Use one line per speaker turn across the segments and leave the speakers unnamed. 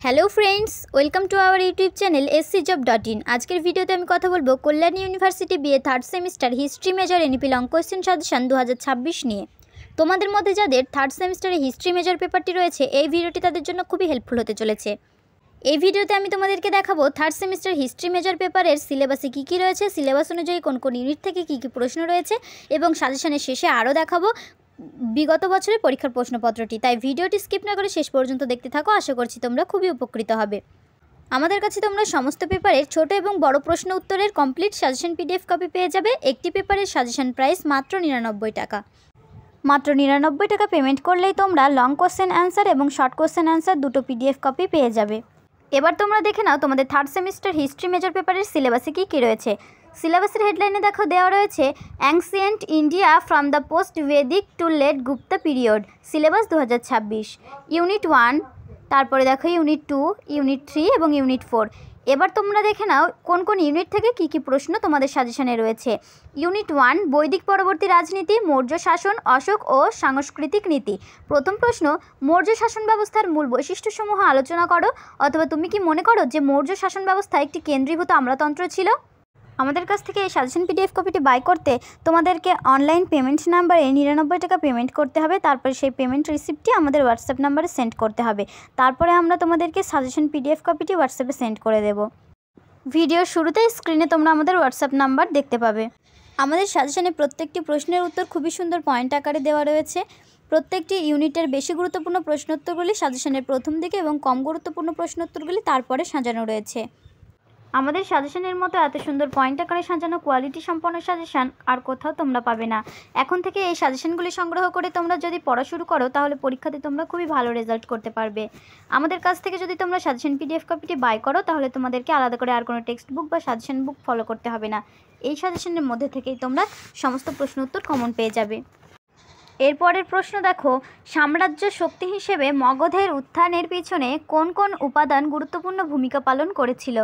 Hello friends, welcome to our YouTube channel scjob.in। আজকের ভিডিওতে আমি কথা বলবো Kalyani university BA third semester history major NEP long question suggestion 2026 নিয়ে। তোমাদের মধ্যে যাদের থার্ড সেমিস্টারে হিস্ট্রি মেজর পেপারটি রয়েছে, এই ভিডিওটি তাদের জন্য খুবই হেল্পফুল হতে চলেছে। এই ভিডিওতে আমি তোমাদেরকে দেখাবো থার্ড সেমিস্টার হিস্ট্রি মেজর পেপারের সিলেবাসে কী কী রয়েছে, সিলেবাস অনুযায়ী কোন কোন ইউনিট থেকে কী কী প্রশ্ন রয়েছে, এবং সাজেশনের শেষে আরও দেখাবো বিগত বছরের পরীক্ষার প্রশ্নপত্রটি। তাই ভিডিওটি স্কিপ না করে শেষ পর্যন্ত দেখতে থাকো, আশা করছি তোমরা খুবই উপকৃত হবে। আমাদের কাছে তোমরা সমস্ত পেপারের ছোট এবং বড় প্রশ্ন উত্তরের কমপ্লিট সাজেশন পিডিএফ কপি পেয়ে যাবে। একটি পেপারের সাজেশন প্রাইস মাত্র 99 টাকা। মাত্র 99 টাকা পেমেন্ট করলেই তোমরা লং কোশ্চেন অ্যান্সার এবং শর্ট কোশ্চেন অ্যান্সার দুটো পিডিএফ কপি পেয়ে যাবে। এবার তোমরা দেখে নাও তোমাদের থার্ড সেমিস্টার হিস্ট্রি মেজর পেপারের সিলেবাসে কী কী রয়েছে। সিলেবাসের হেডলাইনে দেখো দেওয়া রয়েছে ancient India from the post Vedic to late Gupta period, syllabus 2026, unit 1, তারপরে দেখো ইউনিট 2, ইউনিট 3 এবং ইউনিট 4। এবার তোমরা দেখে নাও কোন কোন ইউনিট থেকে কী কী প্রশ্ন তোমাদের সাজেশনে রয়েছে। ইউনিট 1, বৈদিক পরবর্তী রাজনীতি, মৌর্য শাসন, অশোক ও সাংস্কৃতিক নীতি। প্রথম প্রশ্ন, মৌর্য শাসন ব্যবস্থার মূল বৈশিষ্ট্যসমূহ আলোচনা করো। অথবা তুমি কি মনে করো যে মৌর্য শাসন ব্যবস্থা একটি কেন্দ্রীভূত আমলাতন্ত্র ছিল? আমাদের কাছ থেকে এই সাজেশন পিডিএফ কপিটি বাই করতে তোমাদেরকে অনলাইন পেমেন্ট নাম্বারে 99 টাকা পেমেন্ট করতে হবে। তারপরে সেই পেমেন্ট রিসিপ্টটি আমাদের হোয়াটসঅ্যাপ নাম্বারে সেন্ড করতে হবে। তারপরে আমরা তোমাদেরকে সাজেশন পিডিএফ কপিটি হোয়াটসঅ্যাপে সেন্ড করে দেব। ভিডিওর শুরুতে স্ক্রিনে তোমরা আমাদের হোয়াটসঅ্যাপ নাম্বার দেখতে পাবে। আমাদের সাজেশনে প্রত্যেকটি প্রশ্নের উত্তর খুবই সুন্দর পয়েন্ট আকারে দেওয়া রয়েছে। প্রত্যেকটি ইউনিটের বেশি গুরুত্বপূর্ণ প্রশ্নোত্তরগুলি সাজেশনের প্রথম দিকে এবং কম গুরুত্বপূর্ণ প্রশ্নোত্তরগুলি তারপরে সাজানো রয়েছে। আমাদের সাজেশনের মতো এত সুন্দর পয়েন্ট আকারে সাজানো কোয়ালিটি সম্পন্ন সাজেশন আর কোথাও তোমরা পাবে না। এখন থেকে এই সাজেশনগুলি সংগ্রহ করে তোমরা যদি পড়া শুরু করো, তাহলে পরীক্ষাতে তোমরা খুবই ভালো রেজাল্ট করতে পারবে। আমাদের কাছ থেকে যদি তোমরা সাজেশন পিডিএফ কপিটি বাই করো, তাহলে তোমাদেরকে আলাদা করে আর কোনো টেক্সট বুক বা সাজেশন বুক ফলো করতে হবে না। এই সাজেশনের মধ্যে থেকেই তোমরা সমস্ত প্রশ্ন উত্তর কমন পেয়ে যাবে। এরপরের প্রশ্ন দেখো, সাম্রাজ্য শক্তি হিসেবে মগধের উত্থানের পিছনে কোন কোন উপাদান গুরুত্বপূর্ণ ভূমিকা পালন করেছিল?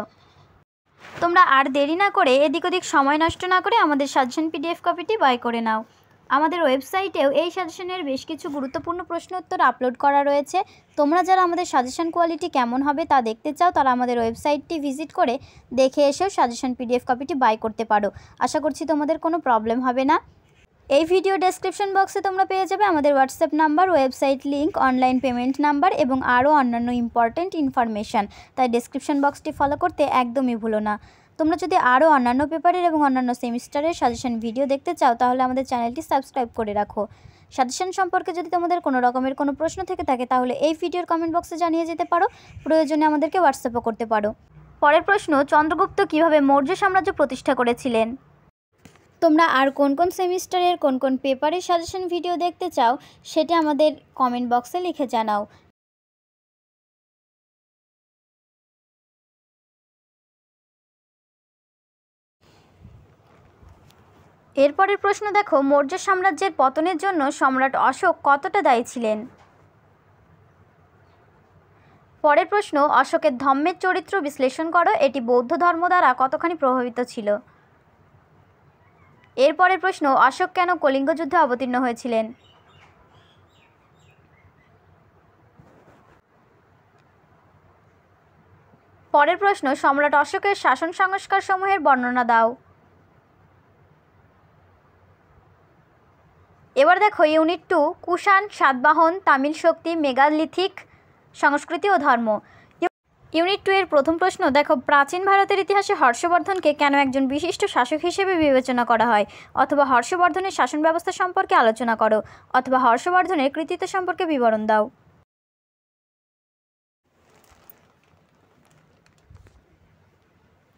তোমরা আর দেরি না করে, এদিক ওদিক সময় নষ্ট না করে আমাদের সাজেশন পিডিএফ কপিটি বাই করে নাও। আমাদের ওয়েবসাইটেও এই সাজেশনের বেশ কিছু গুরুত্বপূর্ণ প্রশ্ন উত্তর আপলোড করা রয়েছে। তোমরা যারা আমাদের সাজেশন কোয়ালিটি কেমন হবে তা দেখতে চাও, তারা আমাদের ওয়েবসাইটটি ভিজিট করে দেখে এসেও সাজেশন পিডিএফ কপিটি বাই করতে পারো। আশা করছি তোমাদের কোনো প্রবলেম হবে না। এই ভিডিও ডেসক্রিপশন বক্সে তোমরা পেয়ে যাবে আমাদের WhatsApp number, website link, online payment number এবং আরও অন্যান্য ইম্পর্ট্যান্ট ইনফরমেশান। তাই ডেসক্রিপশন বক্সটি ফলো করতে একদমই ভুলো না। তোমরা যদি আরও অন্যান্য পেপারের এবং অন্যান্য সেমিস্টারের সাজেশন ভিডিও দেখতে চাও, তাহলে আমাদের চ্যানেলটি সাবস্ক্রাইব করে রাখো। সাজেশন সম্পর্কে যদি তোমাদের কোনো রকমের কোনো প্রশ্ন থেকে থাকে, তাহলে এই ভিডিওর কমেন্ট বক্সে জানিয়ে যেতে পারো। প্রয়োজনে আমাদেরকে হোয়াটসঅ্যাপও করতে পারো। পরের প্রশ্ন, চন্দ্রগুপ্ত কীভাবে মৌর্য সাম্রাজ্য প্রতিষ্ঠা করেছিলেন? তোমরা আর কোন কোন সেমিস্টারের কোন কোন পেপারের সাজেশন ভিডিও দেখতে চাও, সেটা আমাদের কমেন্ট বক্সে লিখে জানাও। এরপরের প্রশ্ন দেখো, মৌর্য সাম্রাজ্যের পতনের জন্য সম্রাট অশোক কতটা দায়ী ছিলেন? পরের প্রশ্ন, অশোকের ধম্মের চরিত্র বিশ্লেষণ করো। এটি বৌদ্ধ ধর্ম দ্বারা কতখানি প্রভাবিত ছিল? এরপরের প্রশ্ন, অশোক কেন কলিঙ্গ যুদ্ধে অবতীর্ণ হয়েছিলেন? পরের প্রশ্ন, সম্রাট অশোকের শাসন সংস্কার সমূহের বর্ণনা দাও। এবার দেখো ইউনিট 2, কুষাণ, সাতবাহন, তামিল শক্তি, মেগালিথিক সংস্কৃতি ও ধর্ম। ইউনিট 2 এর প্রথম প্রশ্ন দেখো, প্রাচীন ভারতের ইতিহাসে হর্ষবর্ধনকে কেন একজন বিশিষ্ট শাসক হিসেবে বিবেচনা করা হয়? অথবা হর্ষবর্ধনের শাসন ব্যবস্থা সম্পর্কে আলোচনা করো। অথবা হর্ষবর্ধনের কৃতিত্ব সম্পর্কে বিবরণ দাও।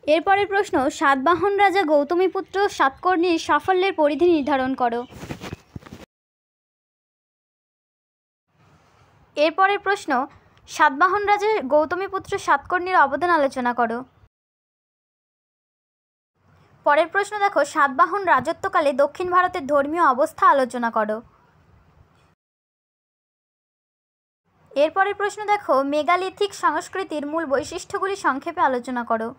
এরপরের প্রশ্ন, সাতবাহন রাজা গৌতমীপুত্র সাতকর্ণীর সাফল্যের পরিধি নির্ধারণ করো। এরপরের প্রশ্ন, সাতবাহন রাজা গৌতমীপুত্র সাতকর্ণীর অবদান আলোচনা করো। পরের প্রশ্ন দেখো, সাতবাহন রাজত্বকালে দক্ষিণ ভারতের ধর্মীয় অবস্থা আলোচনা করো। এরপরের প্রশ্ন দেখো, মেগালিথিক সংস্কৃতির মূল বৈশিষ্ট্যগুলি সংক্ষেপে আলোচনা করো।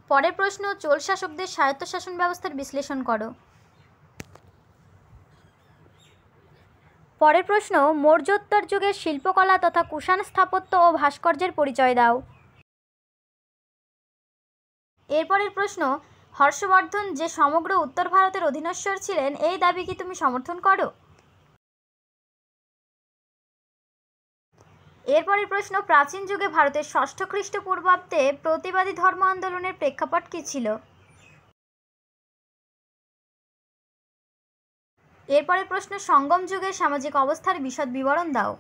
পরের প্রশ্ন, চোল শাসকদের স্বায়ত্তশাসন ব্যবস্থার বিশ্লেষণ করো। পরের প্রশ্ন, মৌর্যোত্তর যুগের শিল্পকলা তথা কুষাণ স্থাপত্য ও ভাস্কর্যের পরিচয় দাও। এরপরের প্রশ্ন, হর্ষবর্ধন যে সমগ্র উত্তর ভারতের অধীনস্থর ছিলেন, এই দাবি কি তুমি সমর্থন করো? এরপরের প্রশ্ন, প্রাচীন যুগে ভারতের ৬ষ্ঠ খ্রিস্টপূর্বাব্দে প্রতিবাদী ধর্ম আন্দোলনের প্রেক্ষাপট কী ছিল? এরপরের প্রশ্ন, সঙ্গম যুগের সামাজিক অবস্থার বিশদ বিবরণ দাও।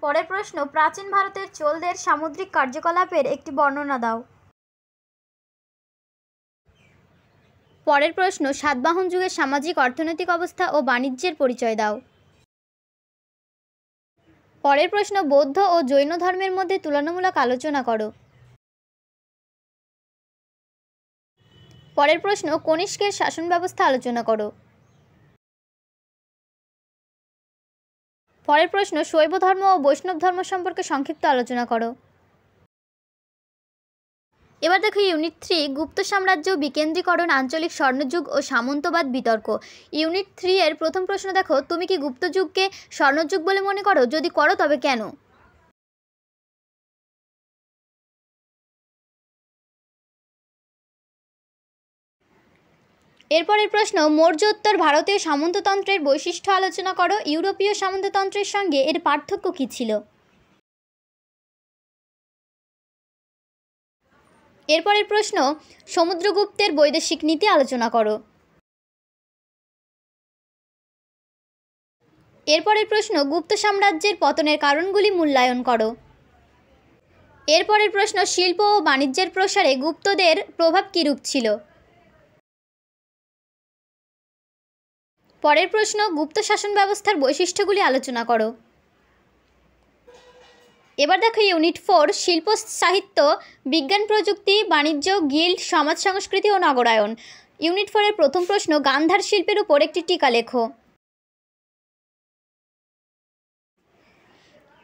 পরের প্রশ্ন, প্রাচীন ভারতের চোলদের সামুদ্রিক কার্যকলাপের একটি বর্ণনা দাও। পরের প্রশ্ন, সাতবাহন যুগের সামাজিক অর্থনৈতিক অবস্থা ও বাণিজ্যের পরিচয় দাও। পরের প্রশ্ন, বৌদ্ধ ও জৈন ধর্মের মধ্যে তুলনামূলক আলোচনা করো। পরের প্রশ্ন, কনিষ্কের শাসন ব্যবস্থা আলোচনা করো। পরের প্রশ্ন, শৈব ধর্ম ও বৈষ্ণব ধর্ম সম্পর্কে সংক্ষিপ্ত আলোচনা করো। এবার দেখো ইউনিট 3, গুপ্ত সাম্রাজ্য, বিকেন্দ্রীকরণ, আঞ্চলিক স্বর্ণযুগ ও সামন্তবাদ বিতর্ক। ইউনিট 3 এর প্রথম প্রশ্ন দেখো, তুমি কি গুপ্ত যুগকে স্বর্ণযুগ বলে মনে করো? যদি করো তবে কেন? এরপরের প্রশ্ন, মৌর্যোত্তর ভারতীয় সামন্ততন্ত্রের বৈশিষ্ট্য আলোচনা করো। ইউরোপীয় সামন্ততন্ত্রের সঙ্গে এর পার্থক্য কী ছিল? এরপরের প্রশ্ন, সমুদ্রগুপ্তের বৈদেশিক নীতি আলোচনা করো। এরপরের প্রশ্ন, গুপ্ত সাম্রাজ্যের পতনের কারণগুলি মূল্যায়ন করো। এরপরের প্রশ্ন, শিল্প ও বাণিজ্যের প্রসারে গুপ্তদের প্রভাব কীরূপ ছিল? পরের প্রশ্ন, গুপ্ত শাসন ব্যবস্থার বৈশিষ্ট্যগুলি আলোচনা করো। এবার দেখো ইউনিট 4, শিল্প সাহিত্য, বিজ্ঞান প্রযুক্তি, বাণিজ্য, গিল্ড, সমাজ সংস্কৃতি ও নগরায়ন। ইউনিট 4 এর প্রথম প্রশ্ন, গান্ধার শিল্পের উপর একটি টিকা লেখো।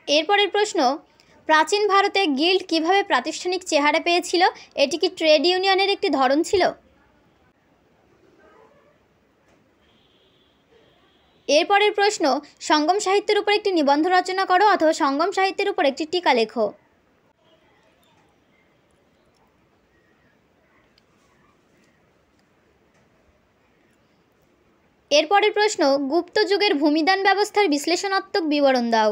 এরপরের প্রশ্ন, প্রাচীন ভারতে গিল্ড কিভাবে প্রাতিষ্ঠানিক চেহারা পেয়েছিল? এটি কি ট্রেড ইউনিয়নের একটি ধরন ছিল? এরপরের প্রশ্ন, সঙ্গম সাহিত্যের উপর একটি নিবন্ধ রচনা করো অথবা সঙ্গম সাহিত্যের উপর একটি টিকা লেখো। এরপরের প্রশ্ন, গুপ্ত যুগের ভূমিদান ব্যবস্থার বিশ্লেষণাত্মক বিবরণ দাও।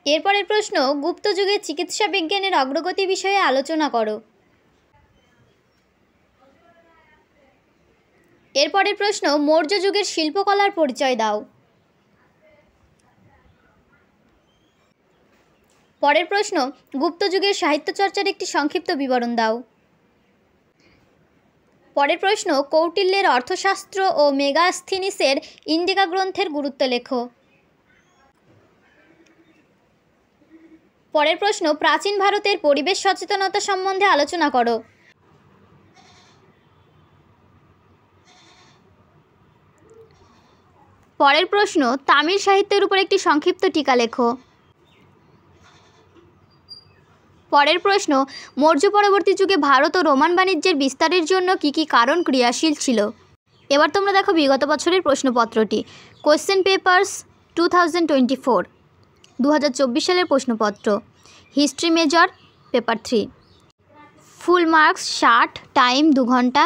এরপরের প্রশ্ন, গুপ্ত যুগের চিকিৎসা বিজ্ঞানের অগ্রগতি বিষয়ে আলোচনা করো। এরপরের প্রশ্ন, মৌর্য যুগের শিল্পকলার পরিচয় দাও। পরের প্রশ্ন, গুপ্ত যুগের সাহিত্য চর্চার একটি সংক্ষিপ্ত বিবরণ দাও। পরের প্রশ্ন, কৌটিল্যের অর্থশাস্ত্র ও মেগাস্থিনিসের ইন্ডিকা গ্রন্থের গুরুত্ব লেখো। পরের প্রশ্ন, প্রাচীন ভারতের পরিবেশ সচেতনতা সম্বন্ধে আলোচনা করো। পরের প্রশ্ন, তামিল সাহিত্যের উপর একটি সংক্ষিপ্ত টিকা লেখো। পরের প্রশ্ন, মৌর্য পরবর্তী যুগে ভারত ও রোমান বাণিজ্যের বিস্তারের জন্য কী কী কারণ ক্রিয়াশীল ছিল? এবার তোমরা দেখো বিগত বছরের প্রশ্নপত্রটি। কোয়েশ্চেন পেপার্স 2024, 2024 সালের প্রশ্নপত্র। History major paper 3, full marks 60, time 2 ঘন্টা।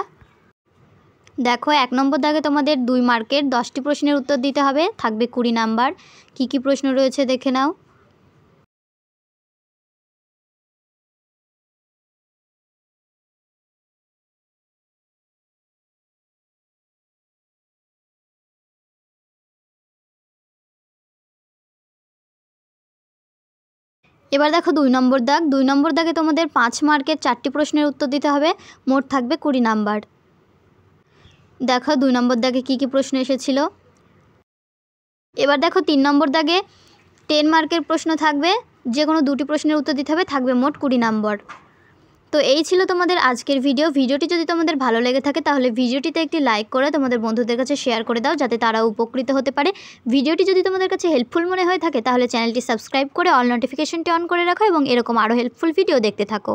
দেখো 1 নম্বর দাগে তোমাদের 2 মার্কের 10টি প্রশ্নের উত্তর দিতে হবে, থাকবে 20 নাম্বার। কী কী প্রশ্ন রয়েছে দেখে নাও। এবার দেখো 2 নম্বর দাগ। 2 নম্বর দাগে তোমাদের 5 মার্কের 4টি প্রশ্নের উত্তর দিতে হবে, মোট থাকবে 20 নাম্বার। দেখো 2 নম্বর দাগে কী কী প্রশ্ন এসেছিল। এবার দেখো 3 নম্বর দাগে 10 মার্কের প্রশ্ন থাকবে, যে কোনো 2টি প্রশ্নের উত্তর দিতে হবে, থাকবে মোট 20 নাম্বার। তো এই ছিল তোমাদের আজকের ভিডিও। ভিডিওটি যদি তোমাদের ভালো লেগে থাকে তাহলে ভিডিওটিতে একটি লাইক করে তোমাদের বন্ধুদের কাছে শেয়ার করে দাও, যাতে তারা উপকৃত হতে পারে। ভিডিওটি যদি তোমাদের কাছে হেল্পফুল মনে হয়ে থাকে তাহলে চ্যানেলটি সাবস্ক্রাইব করে অল নোটিফিকেশনটি অন করে রাখো এবং এরকম আরও হেল্পফুল ভিডিও দেখতে থাকো।